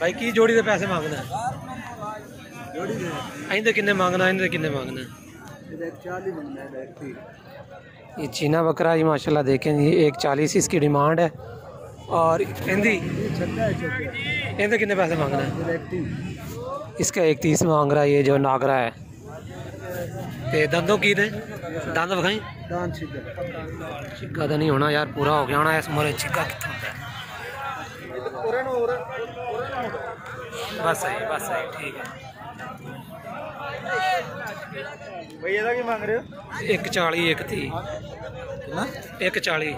भाई की जोड़ी के पैसे मांगना इंदे किन्ने मांगना इंदे किन्ने मांगना? ये चीना बकरा ही माशाल्लाह देखें जी 140 इसकी डिमांड है। और इंदी इंदे किन्ने पैसे मांगना है? इसका 130 मांग रहा है ये जो नागरा है। ते दंदों की दे दंद बखाई चिक्का तो नहीं होना यार, पूरा हो गया होना इस उम्र चिक्का कितना होता है। बस सही ठीक है। भैया की मांग रहे हो? 140 130 140।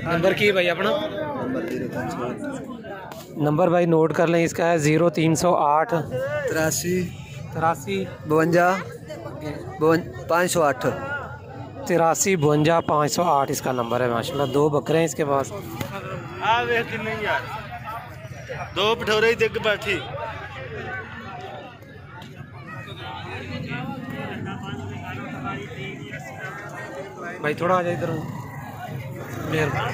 नंबर की भाई अपना? नंबर भाई नोट कर लें, इसका है 0308 83 83 52 508 83 52 508 इसका नंबर है। माशाल्लाह 2 बकरे हैं इसके पास। दो भटोरे दिग बैठी। भाई थोड़ा आ जाए इधर मेहरबानी।